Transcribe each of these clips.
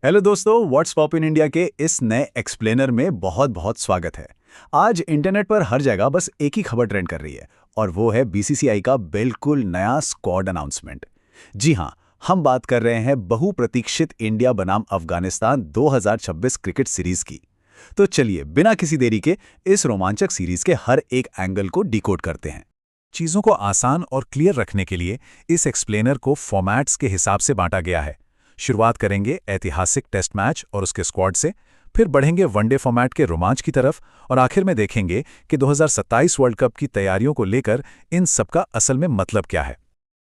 Hello दोस्तों, what's pop in India के इस नए एक्सप्लेनर में बहुत बहुत स्वागत है। आज इंटरनेट पर हर जगह बस एक ही खबर ट्रेंड कर रही है और वो है बीसीसीआई का बिल्कुल नया स्क्वाड अनाउंसमेंट। जी हाँ, हम बात कर रहे हैं बहुप्रतीक्षित इंडिया बनाम अफगानिस्तान 2026 क्रिकेट सीरीज की। तो चलिए बिना किसी देरी के इस रोमांचक सीरीज के हर एक एंगल को डिकोड करते हैं। चीज़ों को आसान और क्लियर रखने के लिए इस एक्सप्लेनर को फॉर्मेट्स के हिसाब से बांटा गया है। शुरुआत करेंगे ऐतिहासिक टेस्ट मैच और उसके स्क्वाड से, फिर बढ़ेंगे वनडे फॉर्मेट के रोमांच की तरफ और आखिर में देखेंगे कि 2027 वर्ल्ड कप की तैयारियों को लेकर इन सबका असल में मतलब क्या है।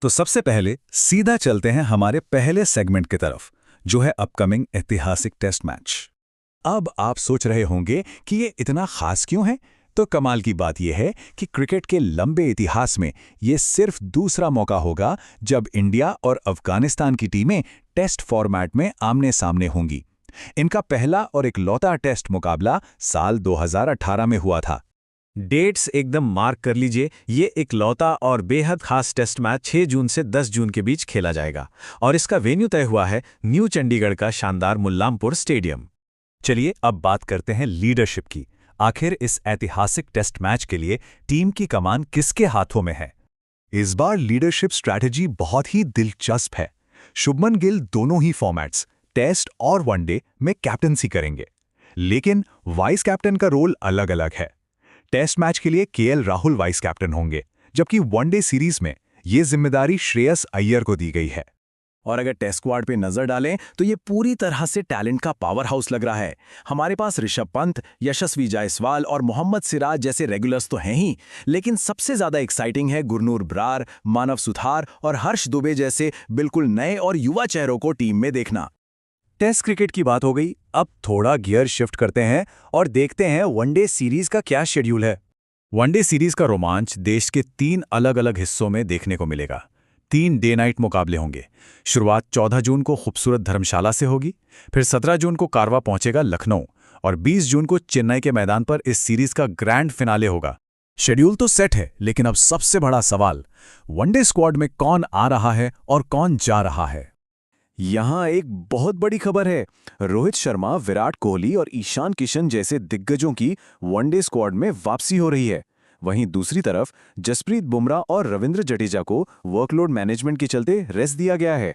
तो सबसे पहले सीधा चलते हैं हमारे पहले सेगमेंट की तरफ, जो है अपकमिंग ऐतिहासिक टेस्ट मैच। अब आप सोच रहे होंगे कि ये इतना खास क्यों है? तो कमाल की बात यह है कि क्रिकेट के लंबे इतिहास में ये सिर्फ दूसरा मौका होगा जब इंडिया और अफगानिस्तान की टीमें टेस्ट फॉर्मेट में आमने सामने होंगी। इनका पहला और इकलौता टेस्ट मुकाबला साल 2018 में हुआ था। डेट्स एकदम मार्क कर लीजिए, ये इकलौता और बेहद खास टेस्ट मैच 6 जून से 10 जून के बीच खेला जाएगा और इसका वेन्यू तय हुआ है न्यू चंडीगढ़ का शानदार मुल्लामपुर स्टेडियम। चलिए अब बात करते हैं लीडरशिप की। आखिर इस ऐतिहासिक टेस्ट मैच के लिए टीम की कमान किसके हाथों में है? इस बार लीडरशिप स्ट्रैटेजी बहुत ही दिलचस्प है। शुभमन गिल दोनों ही फॉर्मेट्स, टेस्ट और वनडे में कैप्टनसी करेंगे, लेकिन वाइस कैप्टन का रोल अलग अलग है। टेस्ट मैच के लिए केएल राहुल वाइस कैप्टन होंगे, जबकि वनडे सीरीज में ये जिम्मेदारी श्रेयस अय्यर को दी गई है। और अगर टेस्ट स्क्वाड पे नजर डालें तो ये पूरी तरह से टैलेंट का पावर हाउस लग रहा है। हमारे पास ऋषभ पंत, यशस्वी जायसवाल और मोहम्मद सिराज जैसे रेगुलर्स तो हैं ही, लेकिन सबसे ज्यादा एक्साइटिंग है गुरनूर बरार, मानव सुथार और हर्ष दुबे जैसे बिल्कुल नए और युवा चेहरों को टीम में देखना। टेस्ट क्रिकेट की बात हो गई, अब थोड़ा गियर शिफ्ट करते हैं और देखते हैं वनडे सीरीज का क्या शेड्यूल है। वनडे सीरीज का रोमांच देश के 3 अलग अलग हिस्सों में देखने को मिलेगा। 3 डे नाइट मुकाबले होंगे। शुरुआत 14 जून को खूबसूरत धर्मशाला से होगी, फिर 17 जून को कारवा पहुंचेगा लखनऊ और 20 जून को चेन्नई के मैदान पर इस सीरीज का ग्रैंड फिनाले होगा। शेड्यूल तो सेट है, लेकिन अब सबसे बड़ा सवाल, वनडे स्क्वाड में कौन आ रहा है और कौन जा रहा है? यहाँ एक बहुत बड़ी खबर है। रोहित शर्मा, विराट कोहली और ईशान किशन जैसे दिग्गजों की वनडे स्क्वाड में वापसी हो रही है। वहीं दूसरी तरफ जसप्रीत बुमराह और रविंद्र जडेजा को वर्कलोड मैनेजमेंट के चलते रेस्ट दिया गया है।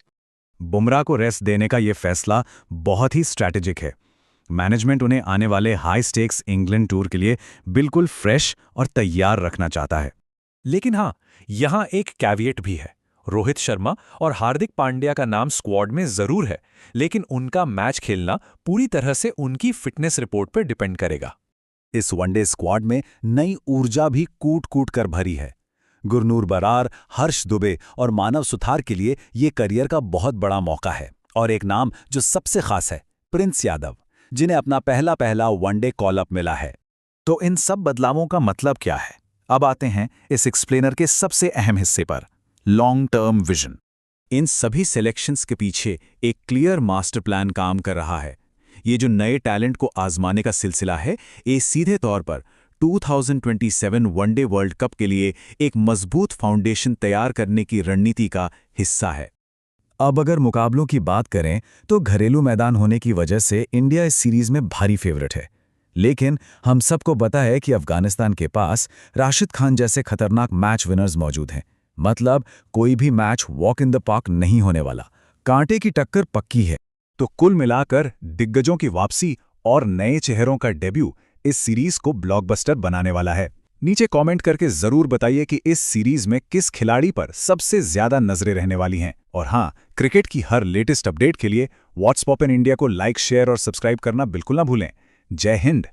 बुमराह को रेस्ट देने का यह फैसला बहुत ही स्ट्रैटेजिक है। मैनेजमेंट उन्हें आने वाले हाई स्टेक्स इंग्लैंड टूर के लिए बिल्कुल फ्रेश और तैयार रखना चाहता है। लेकिन हाँ, यहाँ एक कैविएट भी है। रोहित शर्मा और हार्दिक पांड्या का नाम स्क्वाड में जरूर है, लेकिन उनका मैच खेलना पूरी तरह से उनकी फिटनेस रिपोर्ट पर डिपेंड करेगा। इस वनडे स्क्वाड में नई ऊर्जा भी कूट कूट कर भरी है। गुरनूर बरार, हर्ष दुबे और मानव सुथार के लिए ये करियर का बहुत बड़ा मौका है। और एक नाम जो सबसे खास है, प्रिंस यादव, जिन्हें अपना पहला वनडे कॉल अप मिला है। तो इन सब बदलावों का मतलब क्या है? अब आते हैं इस एक्सप्लेनर के सबसे अहम हिस्से पर, लॉन्ग टर्म विजन। इन सभी सिलेक्शंस के पीछे एक क्लियर मास्टर प्लान काम कर रहा है। ये जो नए टैलेंट को आजमाने का सिलसिला है, ये सीधे तौर पर 2027 वनडे वर्ल्ड कप के लिए एक मजबूत फाउंडेशन तैयार करने की रणनीति का हिस्सा है। अब अगर मुकाबलों की बात करें तो घरेलू मैदान होने की वजह से इंडिया इस सीरीज में भारी फेवरेट है, लेकिन हम सबको पता है कि अफगानिस्तान के पास राशिद खान जैसे खतरनाक मैच विनर्स मौजूद हैं। मतलब कोई भी match walk in the park नहीं होने वाला, कांटे की टक्कर पक्की है। तो कुल मिलाकर दिग्गजों की वापसी और नए चेहरों का डेब्यू इस सीरीज को ब्लॉकबस्टर बनाने वाला है। नीचे कमेंट करके जरूर बताइए कि इस सीरीज में किस खिलाड़ी पर सबसे ज्यादा नजरें रहने वाली हैं। और हाँ, क्रिकेट की हर लेटेस्ट अपडेट के लिए व्हाट्स पॉप इन इंडिया को लाइक, शेयर और सब्सक्राइब करना बिल्कुल ना भूलें। जय हिंद।